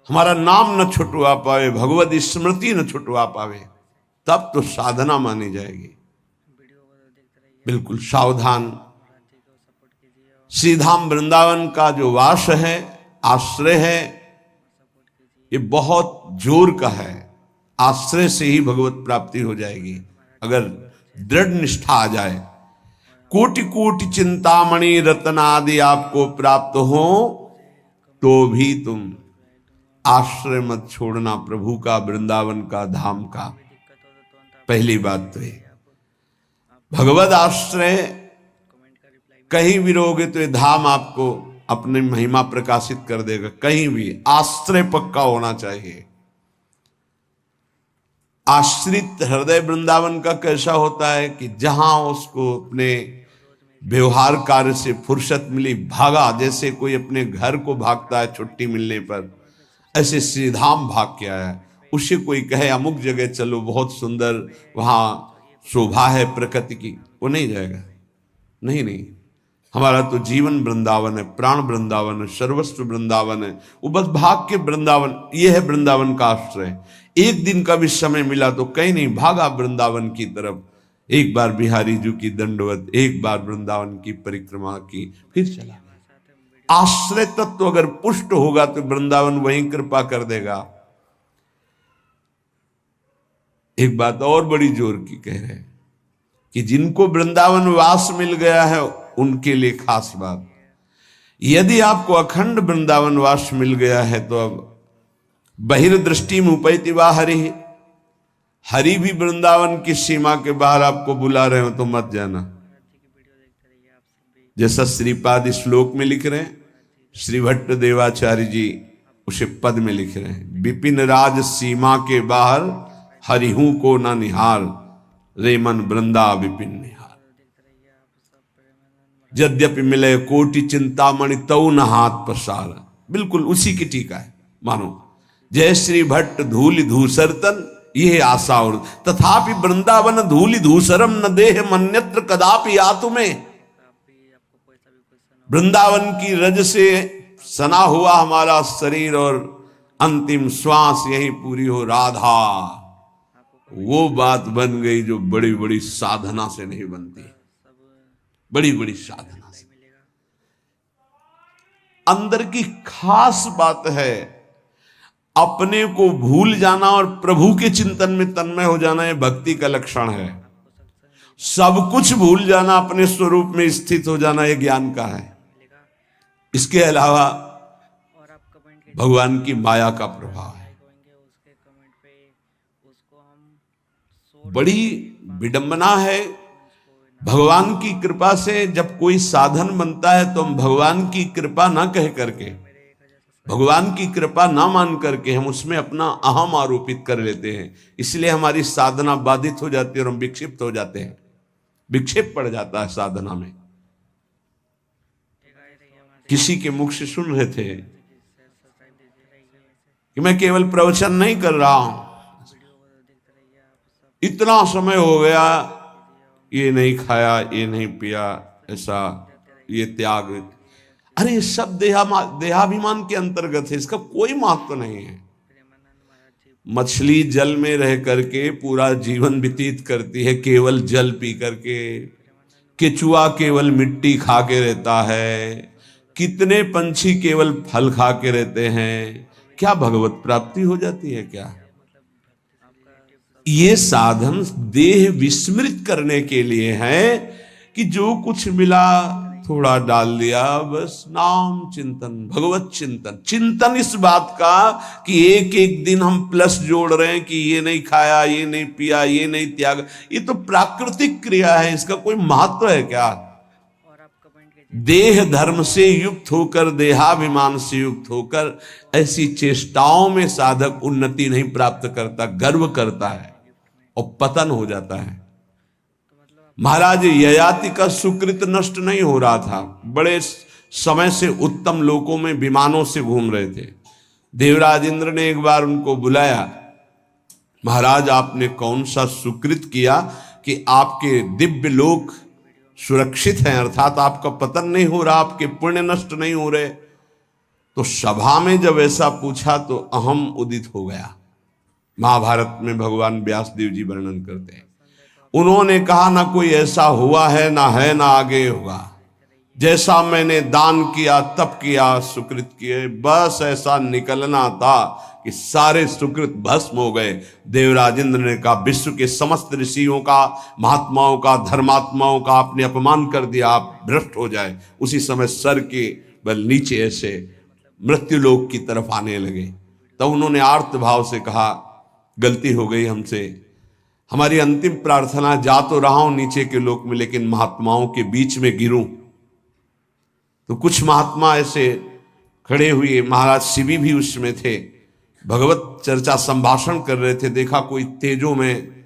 हमारा नाम न छुटवा पावे, भगवत स्मृति न छुटवा पावे, तब तो साधना मानी जाएगी। बिल्कुल सावधान। श्रीधाम वृंदावन का जो वास है, आश्रय है, ये बहुत जोर का है। आश्रय से ही भगवत प्राप्ति हो जाएगी अगर दृढ़ निष्ठा आ जाए। कोटि कोटि चिंतामणि रत्न आदि आपको प्राप्त हो तो भी तुम आश्रय मत छोड़ना प्रभु का, वृंदावन का, धाम का। पहली बात तो ये भगवत आश्रय कहीं भी रहोगे तो ये धाम आपको अपनी महिमा प्रकाशित कर देगा। कहीं भी आश्रय पक्का होना चाहिए। आश्रित हृदय वृंदावन का कैसा होता है कि जहां उसको अपने व्यवहार कार्य से फुर्सत मिली भागा, जैसे कोई अपने घर को भागता है छुट्टी मिलने पर, ऐसे श्रीधाम भाग के आया। उसे कोई कहे अमुक जगह चलो बहुत सुंदर, वहां शोभा है प्रकृति की, वो नहीं जाएगा। नहीं नहीं, हमारा तो जीवन वृंदावन है, प्राण वृंदावन है, सर्वस्व वृंदावन है। वो बस भाग के वृंदावन, ये है वृंदावन का आश्रय। एक दिन का भी समय मिला तो कहीं नहीं, भागा वृंदावन की तरफ। एक बार बिहारी जी की दंडवत, एक बार वृंदावन की परिक्रमा की, फिर चला। आश्रय तत्व अगर पुष्ट होगा तो वृंदावन वहीं कृपा कर देगा। एक बात और बड़ी जोर की कह रहे हैं कि जिनको वृंदावन वास मिल गया है उनके लिए खास बात। यदि आपको अखंड वृंदावन वास मिल गया है तो अब बहिर्दृष्टि में उपैति वा हरि, हरि भी वृंदावन की सीमा के बाहर आपको बुला रहे हो तो मत जाना। जैसा श्रीपाद श्लोक में लिख रहे हैं, श्री भट्ट देवाचार्य जी उसे पद में लिख रहे हैं, विपिन राज सीमा के बाहर हरिहू को न निहार, रे मन वृंदा विपिन निहार। यद्यपि मिले कोटि चिंतामणि तऊ न हाथ पसार। बिल्कुल उसी की टीका है मानो। जय श्री भट्ट धूलि धूसरतन ये आशा और, तथापि वृंदावन धूलि धूसरम न देह मन्यत्र कदापि आतु में। वृंदावन की रज से सना हुआ हमारा शरीर और अंतिम श्वास यही पूरी हो राधा, वो बात बन गई जो बड़ी बड़ी साधना से नहीं बनती। बड़ी बड़ी साधना से अंदर की खास बात है। अपने को भूल जाना और प्रभु के चिंतन में तन्मय हो जाना, यह भक्ति का लक्षण है। सब कुछ भूल जाना, अपने स्वरूप में स्थित हो जाना, यह ज्ञान का है। इसके अलावा भगवान की माया का प्रभाव है। बड़ी विडंबना है। भगवान की कृपा से जब कोई साधन बनता है तो हम भगवान की कृपा ना कह करके, भगवान की कृपा ना मान करके हम उसमें अपना अहम आरोपित कर लेते हैं। इसलिए हमारी साधना बाधित हो जाती है और हम विक्षिप्त हो जाते हैं। विक्षेप पड़ जाता है साधना में। किसी के मुख से सुन रहे थे कि मैं केवल प्रवचन नहीं कर रहा हूं, इतना समय हो गया, ये नहीं खाया, ये नहीं पिया, ऐसा, ये त्याग। अरे सब देहाभिमान के अंतर्गत है, इसका कोई महत्व नहीं है। मछली जल में रह करके पूरा जीवन व्यतीत करती है केवल जल पी करके। केचुआ केवल मिट्टी खा के रहता है। कितने पंछी केवल फल खा के रहते हैं। क्या भगवत प्राप्ति हो जाती है क्या? ये साधन देह विस्मृत करने के लिए है कि जो कुछ मिला थोड़ा डाल दिया, बस नाम चिंतन, भगवत चिंतन। चिंतन इस बात का कि एक एक दिन हम प्लस जोड़ रहे हैं कि ये नहीं खाया, ये नहीं पिया, ये नहीं त्याग। ये तो प्राकृतिक क्रिया है, इसका कोई महत्व है क्या? देह धर्म से युक्त होकर, देहाभिमान से युक्त होकर ऐसी चेष्टाओं में साधक उन्नति नहीं प्राप्त करता, गर्व करता है और पतन हो जाता है। महाराज ययाति का सुकृत नष्ट नहीं हो रहा था। बड़े समय से उत्तम लोकों में विमानों से घूम रहे थे। देवराज इंद्र ने एक बार उनको बुलाया, महाराज आपने कौन सा सुकृत किया कि आपके दिव्य लोक सुरक्षित हैं, अर्थात आपका पतन नहीं हो रहा, आपके पुण्य नष्ट नहीं हो रहे। तो सभा में जब ऐसा पूछा तो अहम उदित हो गया। महाभारत में भगवान व्यास देव जी वर्णन करते हैं। उन्होंने कहा ना कोई ऐसा हुआ है ना आगे होगा। जैसा मैंने दान किया तप किया सुकृत किए, बस ऐसा निकलना था कि सारे सुकृत भस्म हो गए। देवराज इंद्र ने कहा विश्व के समस्त ऋषियों का, महात्माओं का, धर्मात्माओं का आपने अपमान कर दिया, आप भ्रष्ट हो जाए। उसी समय सर के बल नीचे ऐसे मृत्युलोक की तरफ आने लगे। तब उन्होंने आर्त भाव से कहा गलती हो गई हमसे, हमारी अंतिम प्रार्थना, जा तो रहा हूं नीचे के लोक में लेकिन महात्माओं के बीच में गिरूं। तो कुछ महात्मा ऐसे खड़े हुए, महाराज शिवी भी उसमें थे, भगवत चर्चा संभाषण कर रहे थे। देखा कोई तेजों में